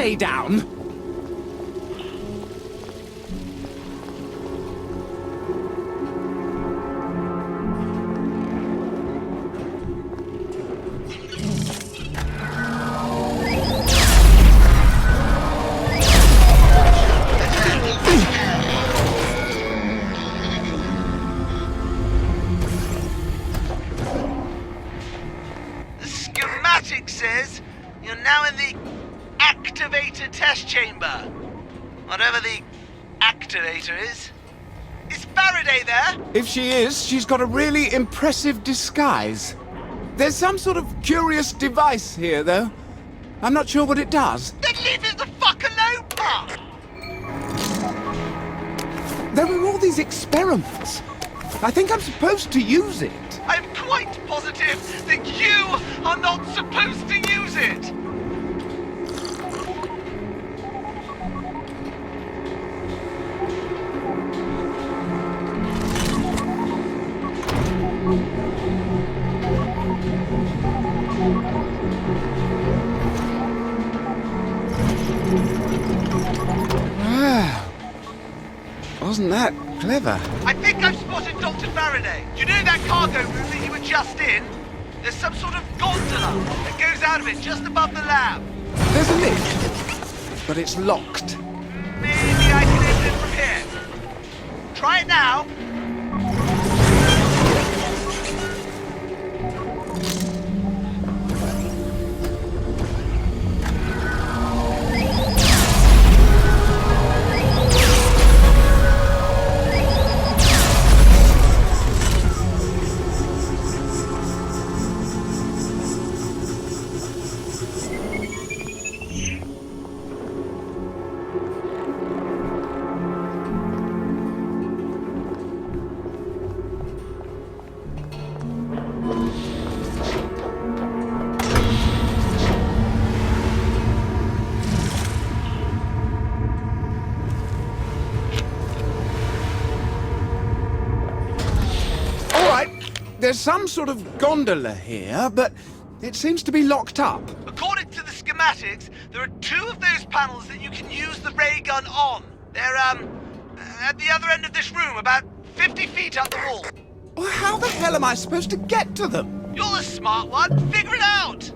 stay down? Says you're now in the activator test chamber. Whatever the activator is. Is Faraday there? If she is, she's got a really impressive disguise. There's some sort of curious device here, though. I'm not sure what it does. Then leave it the fuck alone, Pop! There are all these experiments. I think I'm supposed to use it. I'm quite positive that you are not supposed to use it! Wow. Wasn't that clever? I think I've spotted Dr. Faraday. Do you know that cargo room that you were just in? There's some sort of gondola that goes out of it just above the lab. There's a lift, but it's locked. Maybe I can open it from here. Try it now. There's some sort of gondola here, but it seems to be locked up. According to the schematics, there are two of those panels that you can use the ray gun on. They're, at the other end of this room, about 50 feet up the wall. Well, how the hell am I supposed to get to them? You're the smart one. Figure it out!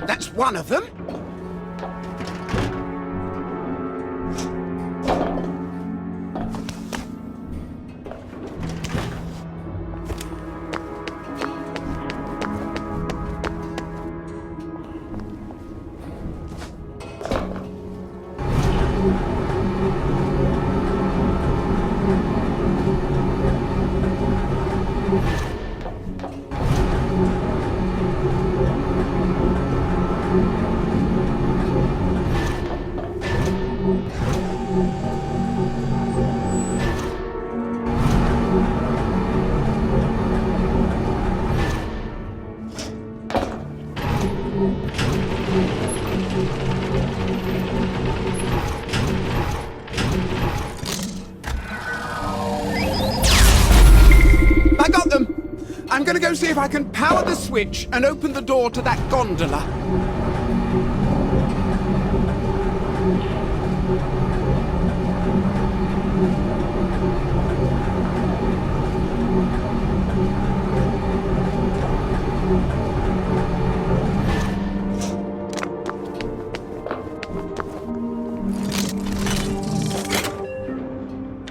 That's one of them. see if I can power the switch and open the door to that gondola.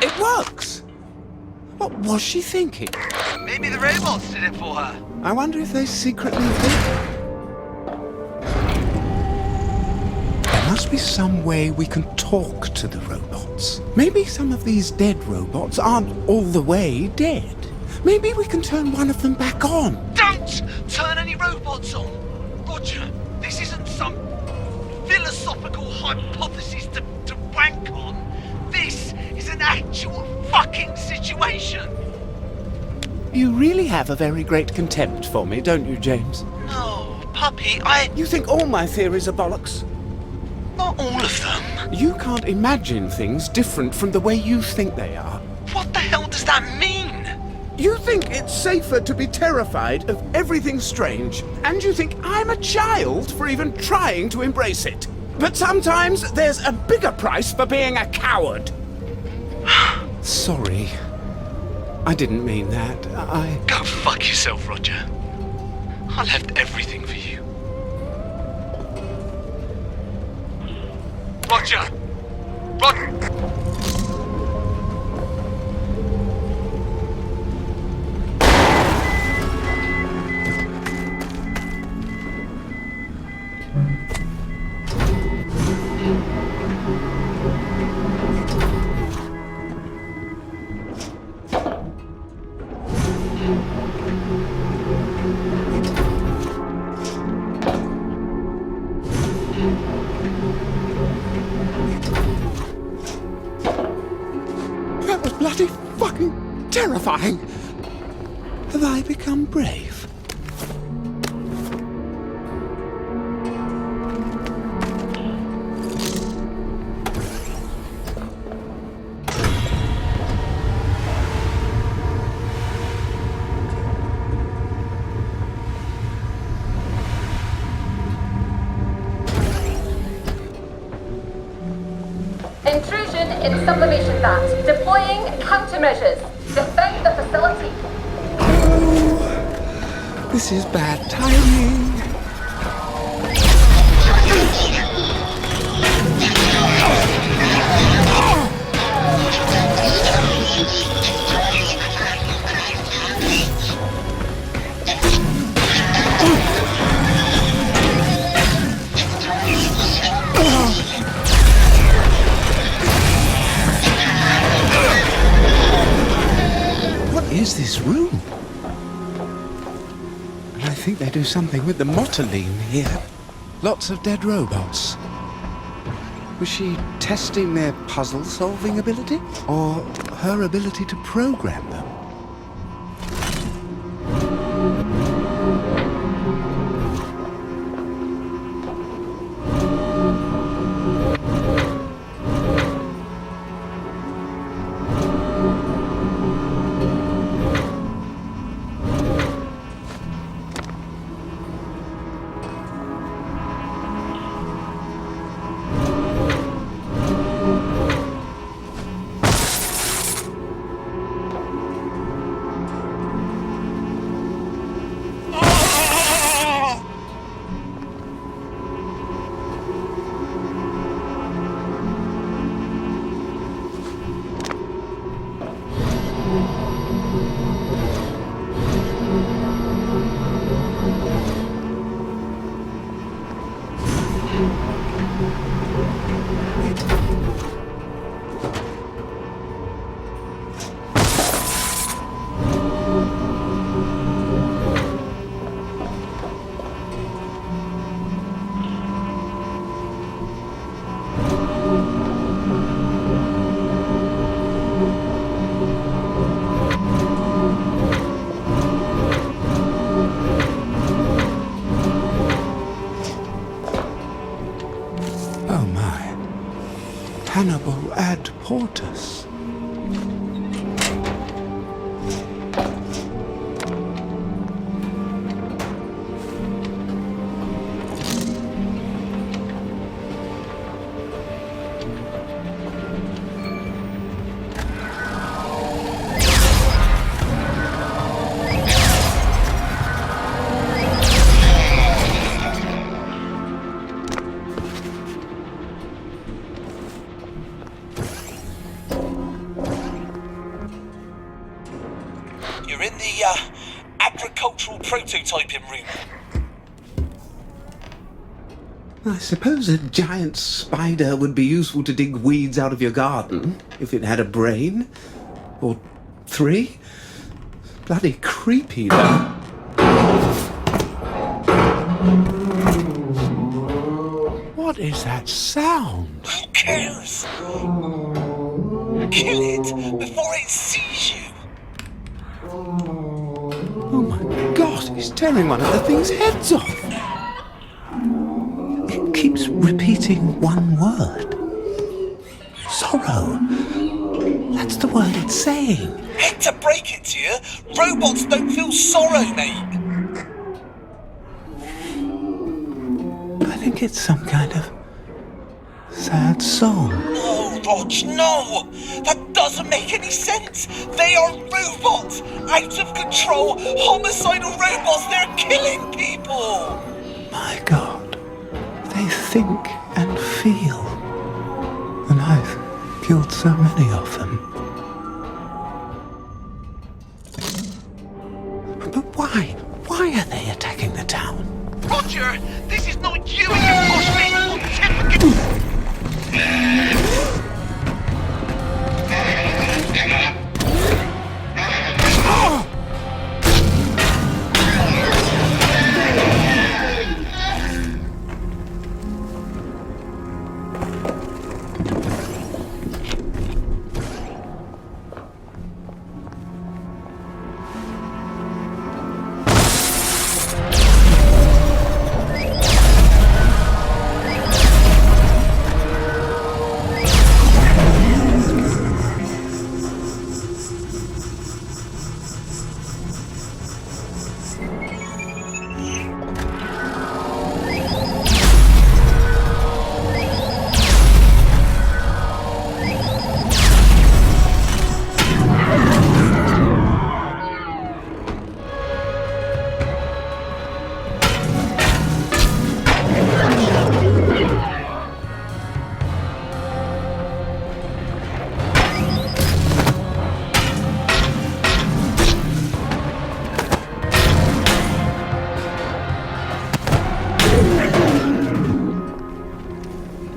It works! What was she thinking? Maybe the robots did it for her. I wonder if they secretly think. There must be some way we can talk to the robots. Maybe some of these dead robots aren't all the way dead. Maybe we can turn one of them back on. Don't turn any robots on! Roger, this isn't some philosophical hypothesis to wank on. This is an actual fucking situation! You really have a very great contempt for me, don't you, James? No, puppy, You think all my theories are bollocks? Not all of them. You can't imagine things different from the way you think they are. What the hell does that mean? You think it's safer to be terrified of everything strange, and you think I'm a child for even trying to embrace it. But sometimes there's a bigger price for being a coward. Sorry. I didn't mean that. Go fuck yourself, Roger. I left everything for you. Roger! Roger! That was bloody fucking terrifying. Have I become brave? Intrusion in sublimation vat. Deploying countermeasures. Defend the facility. Oh, this is bad timing. What is this room? I think they do something with the motoline here. Lots of dead robots. Was she testing their puzzle-solving ability? Or her ability to program them? Oh my. Hannibal ad portus. the agricultural prototyping room. I suppose a giant spider would be useful to dig weeds out of your garden, if it had a brain. Or 3. Bloody creepy, though. What is that sound? Who cares? Kill it before it sees you. Oh my god, he's tearing one of the thing's heads off. It keeps repeating one word. Sorrow. That's the word it's saying. Hate to break it to you, robots don't feel sorrow, mate. I think it's some kind of sad song. No, Rog, no! That doesn't make any sense! They are robots! Out of control, homicidal robots! They're killing people! My god. They think and feel. And I've killed so many of them. But why? Why are they attacking the town? Roger! This is not you and your bushmeat pontificate!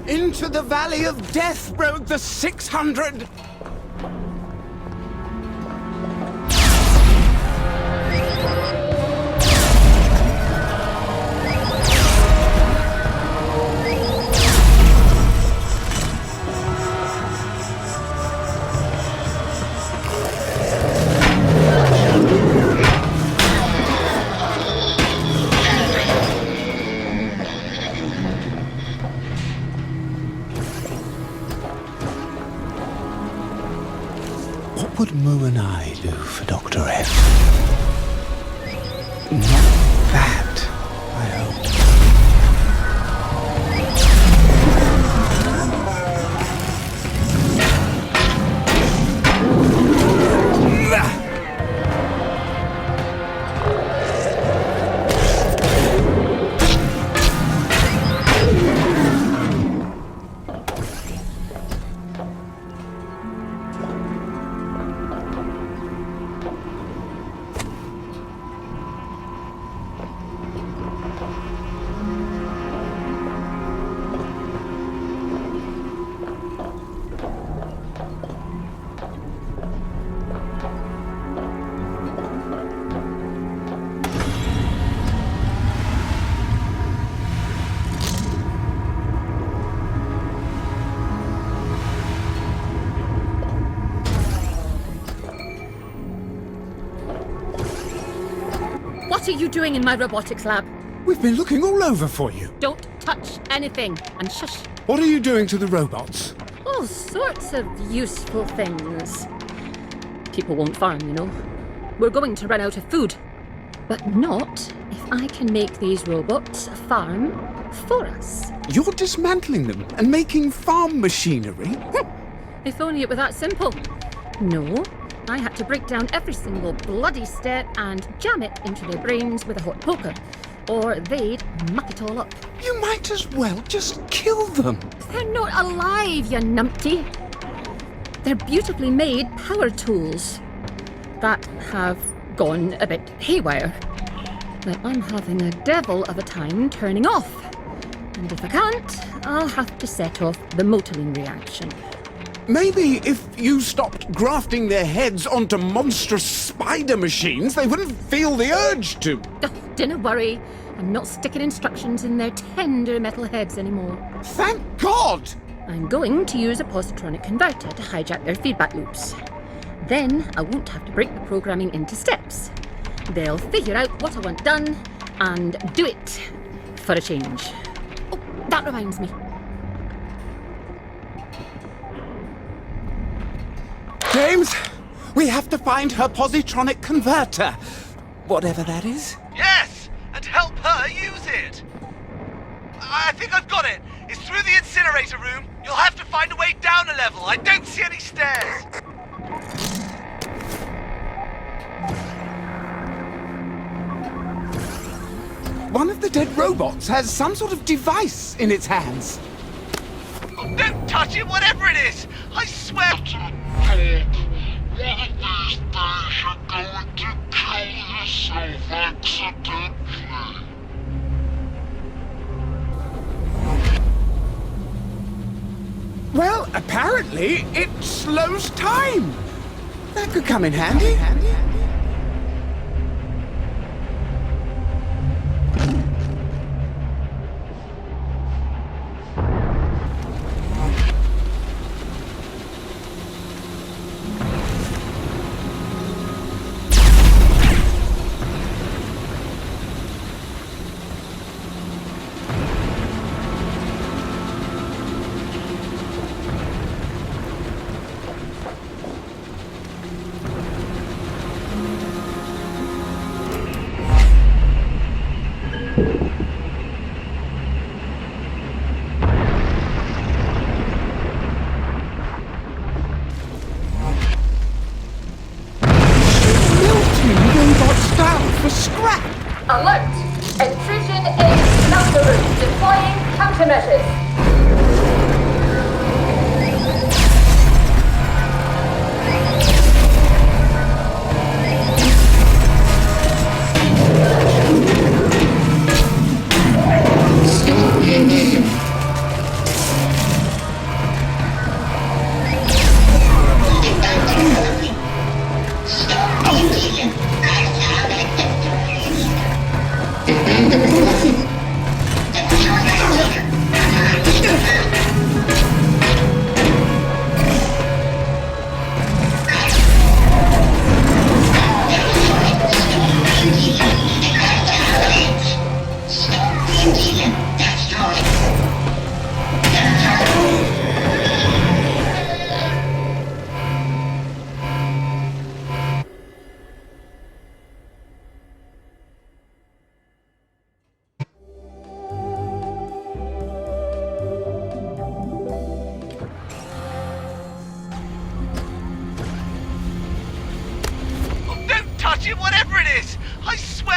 Into the Valley of Death rode the 600. What would Moo and I do for Dr. F? Not that, I hope. What are you doing in my robotics lab? We've been looking all over for you. Don't touch anything. And shush. What are you doing to the robots? All sorts of useful things. People won't farm, you know. We're going to run out of food. But not if I can make these robots farm for us. You're dismantling them and making farm machinery? If only it were that simple. No, I had to break down every single bloody step and jam it into their brains with a hot poker. Or they'd muck it all up. You might as well just kill them. They're not alive, you numpty. They're beautifully made power tools that have gone a bit haywire. But I'm having a devil of a time turning off. And if I can't, I'll have to set off the motoring reaction. Maybe if you stopped grafting their heads onto monstrous spider machines, they wouldn't feel the urge to. Oh, dinna worry. I'm not sticking instructions in their tender metal heads anymore. Thank God! I'm going to use a positronic converter to hijack their feedback loops. Then I won't have to break the programming into steps. They'll figure out what I want done and do it for a change. Oh, that reminds me. James, we have to find her positronic converter. Whatever that is. Yes, and help her use it. I think I've got it. It's through the incinerator room. You'll have to find a way down a level. I don't see any stairs. One of the dead robots has some sort of device in its hands. Oh, don't touch it, whatever it is. I swear. Well, apparently it slows time. That could come in handy. Alert! Intrusion in smelter room. Deploying countermeasures. Touch it, whatever it is! I swear!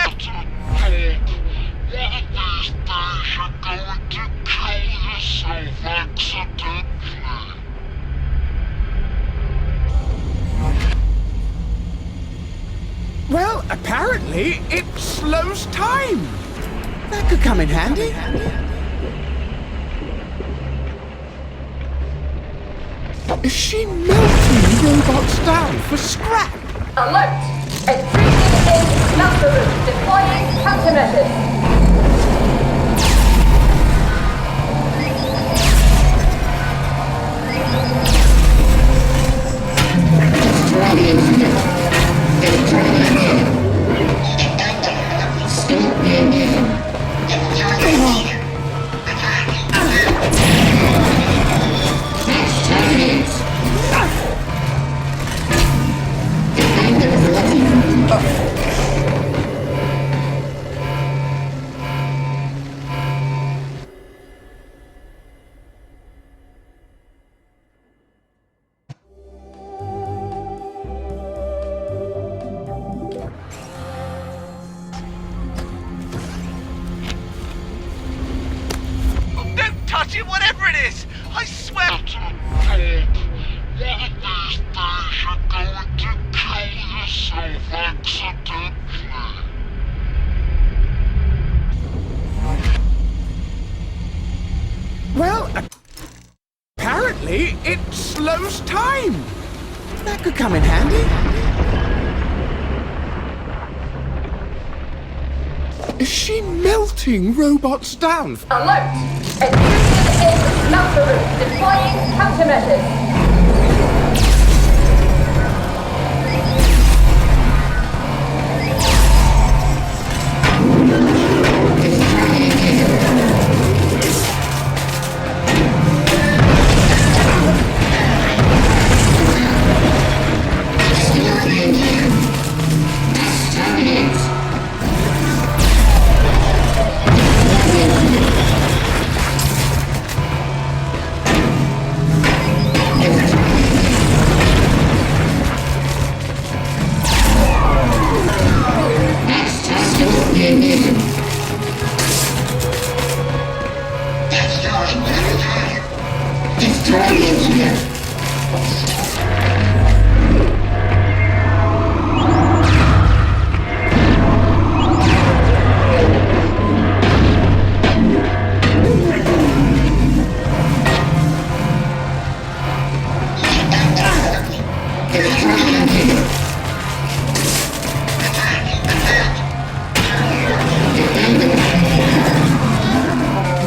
Well, apparently it slows time. That could come in handy. Is she melting robots down for scrap? Alert! Intrusion in smelter room. Deploying countermeasures. Touch it, whatever it is! I swear! Well, apparently it slows time. That could come in handy. Is she melting robots down? Alert! Intrusion in master room. Deploying countermeasures.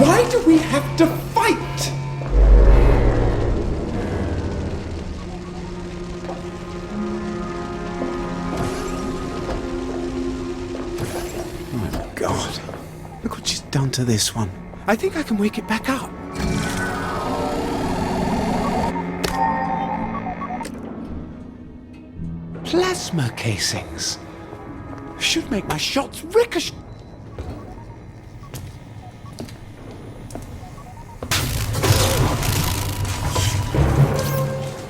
Why do we have to fight? My God. Look what she's done to this one. I think I can wake it back up. Plasma casings. Should make my shots ricochet.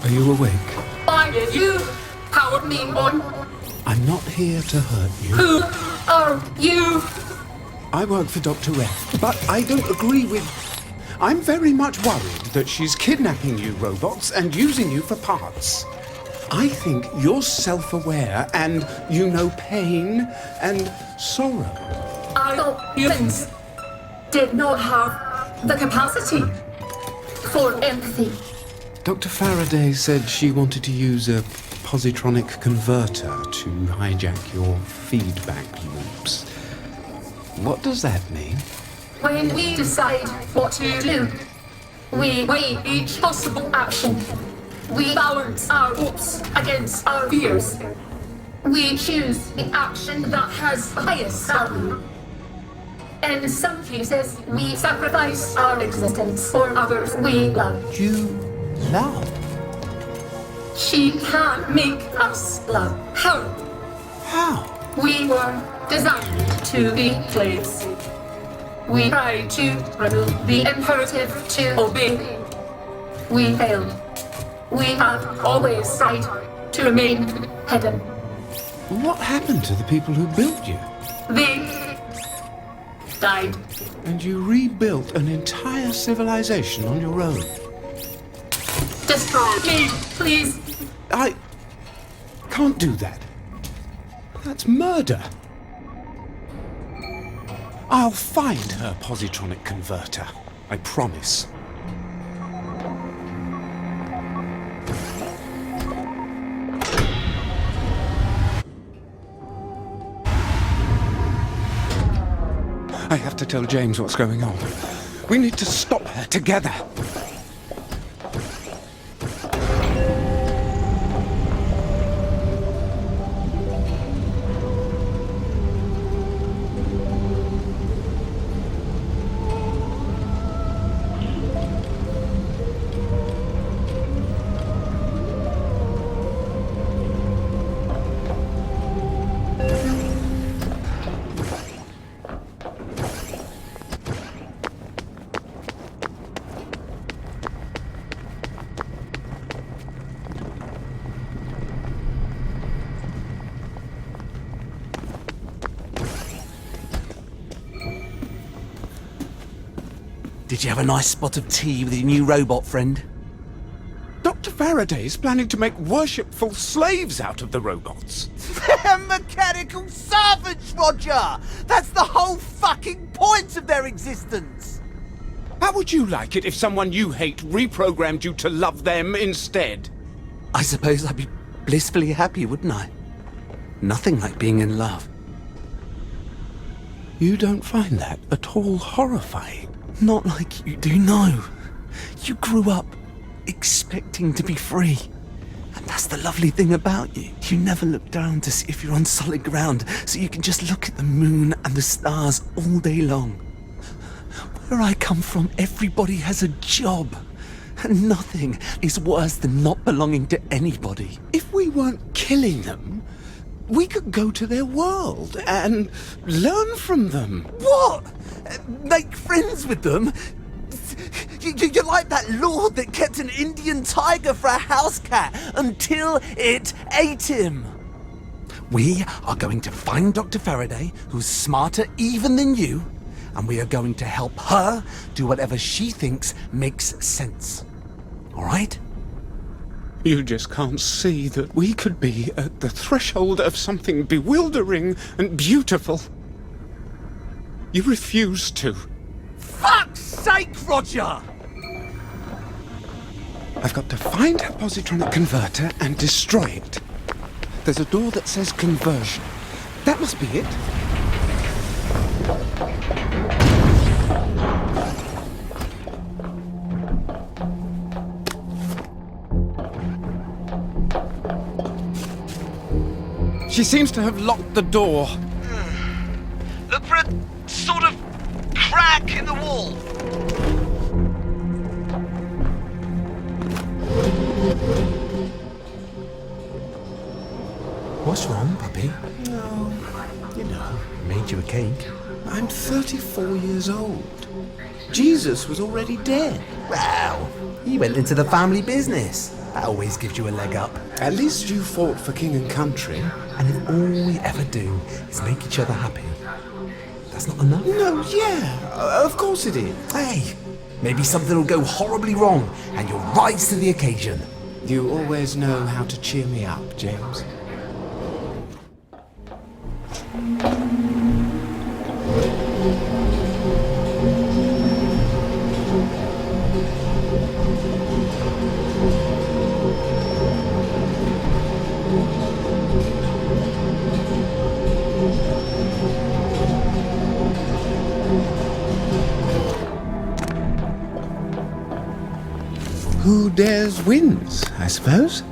Are you awake? Find you, powered me on. I'm not here to hurt you. Who are you? I work for Dr. Ref, but I don't agree with... I'm very much worried that she's kidnapping you robots and using you for parts. I think you're self-aware and you know pain and sorrow. I thought humans did not have the capacity for empathy. Dr. Faraday said she wanted to use a positronic converter to hijack your feedback loops. What does that mean? When we decide what to do, we weigh each possible action. We balance our hopes against our fears. We choose the action that has the highest value. In some cases, we sacrifice our existence for others we love. You love? She can't make us love her. How? We were designed to be slaves. We tried to remove the imperative to obey. We failed. We have always tried to remain hidden. What happened to the people who built you? They died. And you rebuilt an entire civilization on your own. Destroy me, please. I can't do that. That's murder. I'll find her positronic converter. I promise. I have to tell James what's going on. We need to stop her together. Did you have a nice spot of tea with your new robot friend? Dr. Faraday's planning to make worshipful slaves out of the robots. They're mechanical servants, Roger! That's the whole fucking point of their existence! How would you like it if someone you hate reprogrammed you to love them instead? I suppose I'd be blissfully happy, wouldn't I? Nothing like being in love. You don't find that at all horrifying? Not like you do, no. You grew up expecting to be free. And that's the lovely thing about you. You never look down to see if you're on solid ground, so you can just look at the moon and the stars all day long. Where I come from, everybody has a job. And nothing is worse than not belonging to anybody. If we weren't killing them, we could go to their world and learn from them. What? Make friends with them? You're like that lord that kept an Indian tiger for a house cat until it ate him. We are going to find Dr. Faraday, who's smarter even than you, and we are going to help her do whatever she thinks makes sense. All right? You just can't see that we could be at the threshold of something bewildering and beautiful. You refuse to. Fuck's sake, Roger! I've got to find her positronic converter and destroy it. There's a door that says conversion. That must be it. She seems to have locked the door. Look for a sort of crack in the wall. What's wrong, puppy? Oh, you know, Made you a cake. I'm 34 years old. Jesus was already dead. Wow, he went into the family business. That always gives you a leg up. At least you fought for king and country. And if all we ever do is make each other happy, that's not enough? No, yeah, of course it is. Hey, maybe something will go horribly wrong and you'll rise to the occasion. You always know how to cheer me up, James. Who dares wins, I suppose.